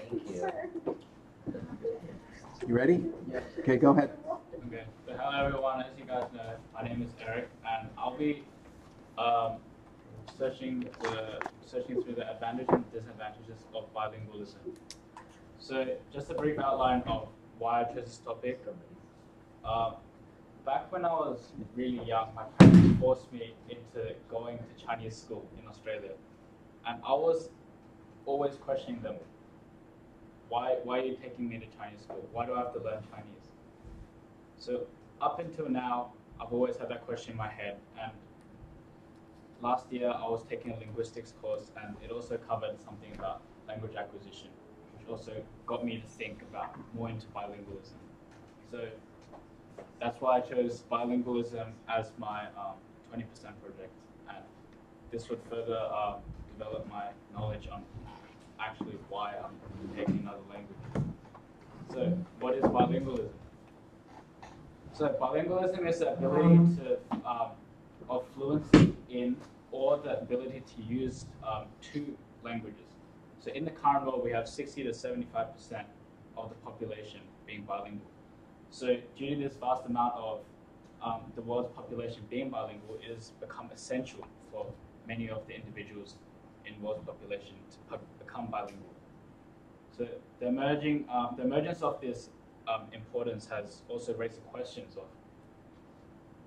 Thank you. You ready? Yeah. Okay, go ahead. Okay. So hello everyone. As you guys know, my name is Eric, and I'll be searching through the advantages and disadvantages of bilingualism. So just a brief outline of why I chose this topic. Back when I was really young, my parents forced me into going to Chinese school in Australia, and I was always questioning them. Why are you taking me to Chinese school? Why do I have to learn Chinese? So up until now, I've always had that question in my head. And last year, I was taking a linguistics course, and it also covered something about language acquisition, which also got me to think about more into bilingualism. So that's why I chose bilingualism as my 20% project, and this would further develop my knowledge on actually why I'm taking another language. So what is bilingualism? So bilingualism is the ability of fluency in, or the ability to use two languages. So in the current world, we have 60 to 75% of the population being bilingual. So due to this vast amount of the world's population being bilingual, it has become essential for many of the individuals in world's population to become bilingual. So the emergence of this importance has also raised the questions of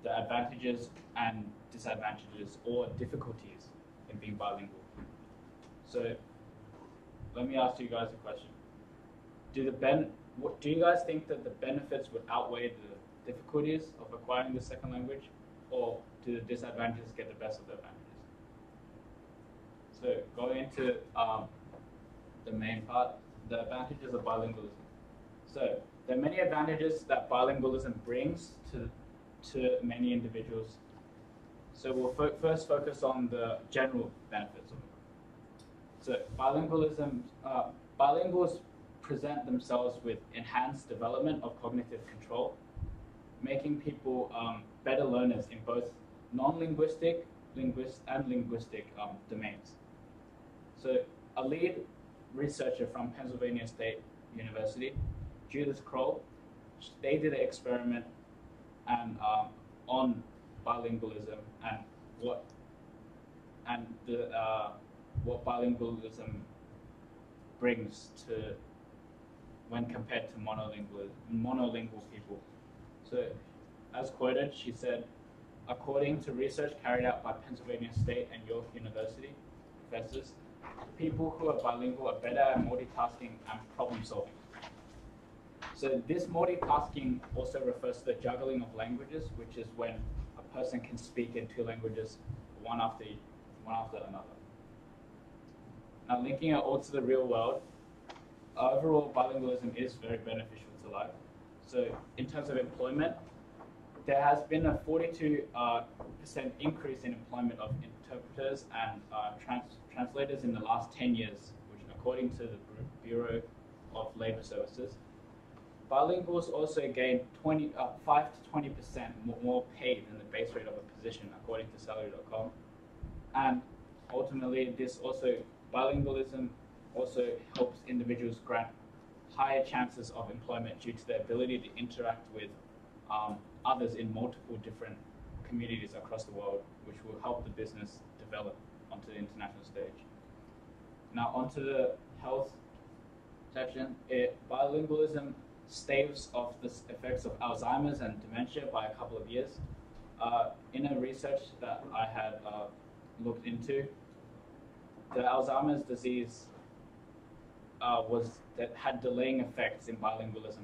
the advantages and disadvantages or difficulties in being bilingual. So let me ask you guys a question. Do you guys think that the benefits would outweigh the difficulties of acquiring the second language, or do the disadvantages get the best of the advantages? So going into the main part, the advantages of bilingualism. So there are many advantages that bilingualism brings to many individuals. So we'll first focus on the general benefits of it. So bilinguals present themselves with enhanced development of cognitive control, making people better learners in both non-linguistic, and linguistic domains. So a lead researcher from Pennsylvania State University, Judith Kroll, they did an experiment and on bilingualism and what bilingualism brings to when compared to monolingual people. So, as quoted, she said, according to research carried out by Pennsylvania State and York University professors, people who are bilingual are better at multitasking and problem solving. So this multitasking also refers to the juggling of languages, which is when a person can speak in two languages, one after another. Now, linking it all to the real world, overall bilingualism is very beneficial to life. So in terms of employment, there has been a 42% increase in employment of interpreters and translators in the last 10 years, which according to the Bureau of Labor Services. Bilinguals also gain 5 to 20% more paid than the base rate of a position, according to salary.com. And ultimately, bilingualism also helps individuals grant higher chances of employment due to their ability to interact with others in multiple different communities across the world, which will help the business develop onto the international stage. Now, onto the health section. Bilingualism staves off the effects of Alzheimer's and dementia by a couple of years. In a research that I had looked into, the Alzheimer's disease had delaying effects in bilinguals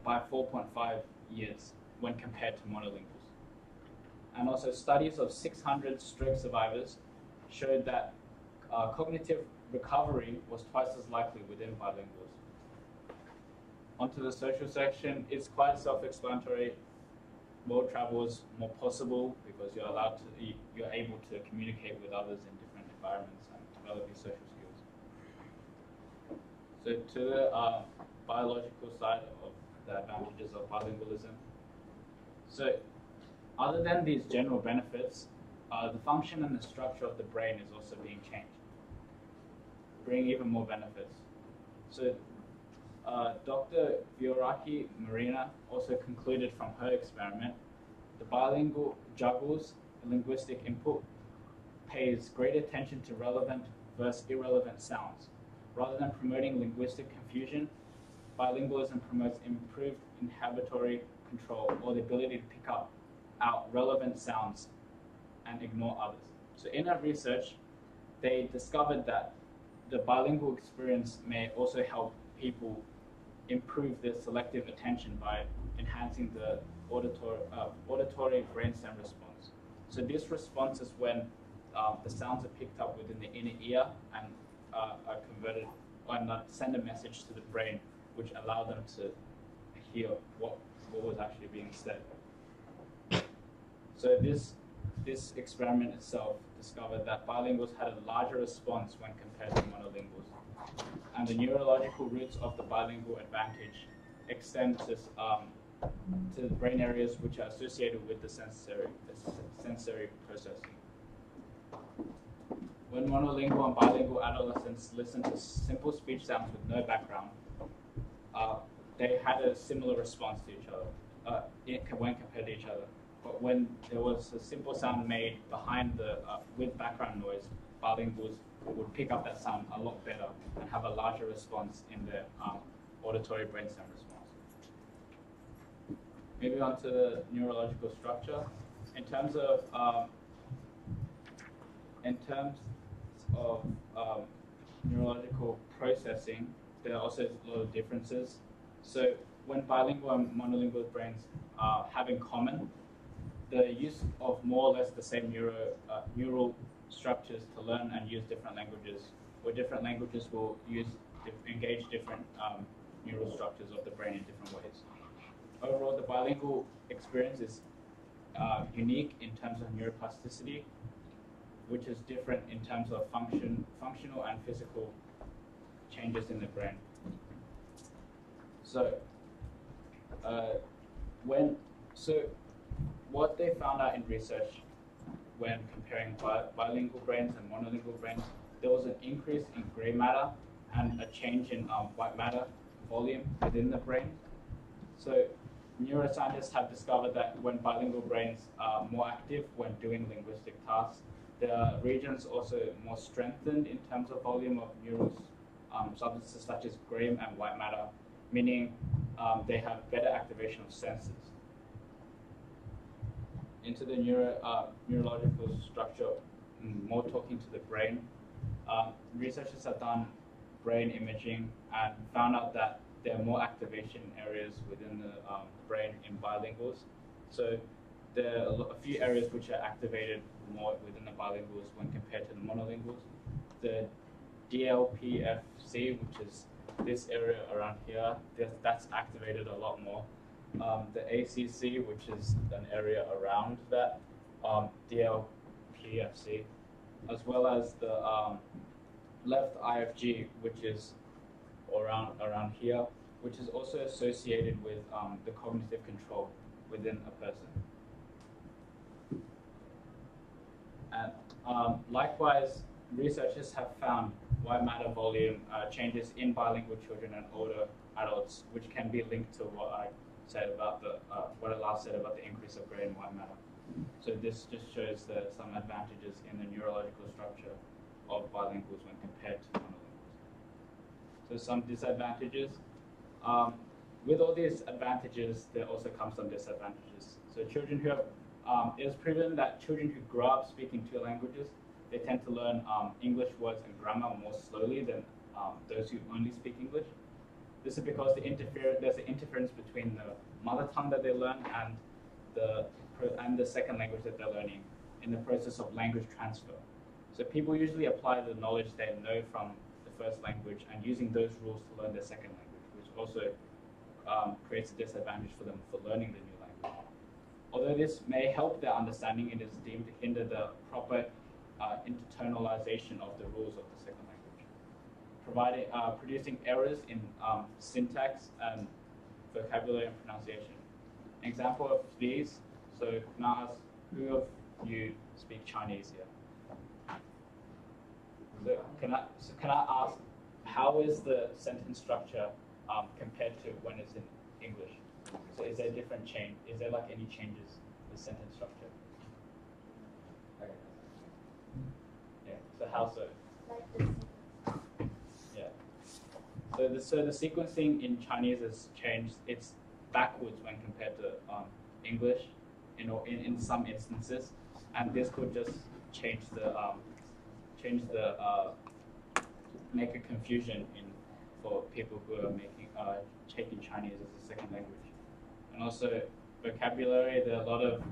by 4.5 years when compared to monolinguals. And also studies of 600 stroke survivors showed that cognitive recovery was twice as likely within bilinguals. Onto the social section, it's quite self-explanatory. World travel is more possible because you're able to communicate with others in different environments and develop your social skills. So to the biological side of the advantages of bilingualism. So other than these general benefits, the function and the structure of the brain is also being changed. bring even more benefits. So Dr. Vioraki Marina also concluded from her experiment, the bilingual juggles linguistic input, pays great attention to relevant versus irrelevant sounds. Rather than promoting linguistic confusion, bilingualism promotes improved inhibitory control, or the ability to pick up out relevant sounds and ignore others. So in our research, they discovered that the bilingual experience may also help people improve their selective attention by enhancing the auditory brainstem response. So this response is when the sounds are picked up within the inner ear and are converted and send a message to the brain, which allow them to hear what was actually being said. So this experiment itself discovered that bilinguals had a larger response when compared to monolinguals. And the neurological roots of the bilingual advantage extend to the brain areas which are associated with the sensory processing. When monolingual and bilingual adolescents listen to simple speech sounds with no background, they had a similar response to each other when compared to each other. But when there was a simple sound made behind with background noise, bilinguals would pick up that sound a lot better and have a larger response in their auditory brainstem response. Moving on to the neurological structure. In terms of neurological processing, there are also a lot of differences. So when bilingual and monolingual brains have in common the use of more or less the same neural structures to learn and use different languages, where different languages will engage different neural structures of the brain in different ways. Overall, the bilingual experience is unique in terms of neuroplasticity, which is different in terms of functional and physical changes in the brain. So, what they found out in research when comparing bilingual brains and monolingual brains, there was an increase in gray matter and a change in white matter volume within the brain. So neuroscientists have discovered that when bilingual brains are more active when doing linguistic tasks, the regions also more strengthened in terms of volume of neural substances such as gray and white matter, meaning they have better activation of senses. Into the neurological structure, more talking to the brain, researchers have done brain imaging and found out that there are more activation areas within the brain in bilinguals. So there are a few areas which are activated more within the bilinguals when compared to the monolinguals. The DLPFC, which is this area around here, that's activated a lot more. The ACC, which is an area around that DLPFC, as well as the left IFG, which is around here, which is also associated with the cognitive control within a person. And likewise, researchers have found white matter volume changes in bilingual children and older adults, which can be linked to what I said about what I last said about the increase of gray and white matter. So this just shows some advantages in the neurological structure of bilinguals when compared to monolinguals. So some disadvantages. With all these advantages, there also comes some disadvantages. So children who have, it is proven that children who grow up speaking two languages, they tend to learn English words and grammar more slowly than those who only speak English. This is because there's an interference between the mother tongue that they learn and the second language that they're learning in the process of language transfer. So people usually apply the knowledge they know from the first language and using those rules to learn their second language, which also creates a disadvantage for them for learning the new language. Although this may help their understanding, it is deemed to hinder the proper internalization of the rules of the second language, producing errors in syntax and vocabulary and pronunciation. An example of these, so can I ask, who of you speak Chinese here? So can I ask, how is the sentence structure compared to when it's in English? So is there a different change? Is there like any changes in the sentence structure? Okay. Yeah. So how so? Like this. Yeah. So the sequencing in Chinese has changed. It's backwards when compared to English, in some instances, and this could just change the make a confusion for people who are taking Chinese as a second language. And also vocabulary, there are a lot of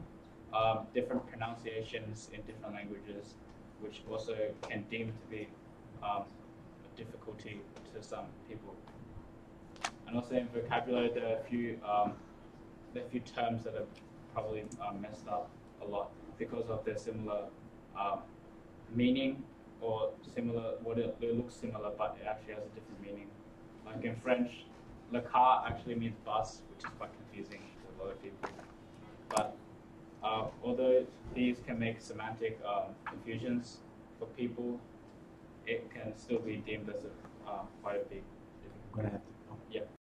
different pronunciations in different languages, which also can deem to be a difficulty to some people. And also in vocabulary, there are a few terms that are probably messed up a lot because of their similar meaning, or similar, what it looks similar, but it actually has a different meaning. Like in French, le car actually means bus, which is quite confusing to a lot of people. But although these can make semantic confusions for people, it can still be deemed as quite a big difficulty. I'm gonna have to. Yeah.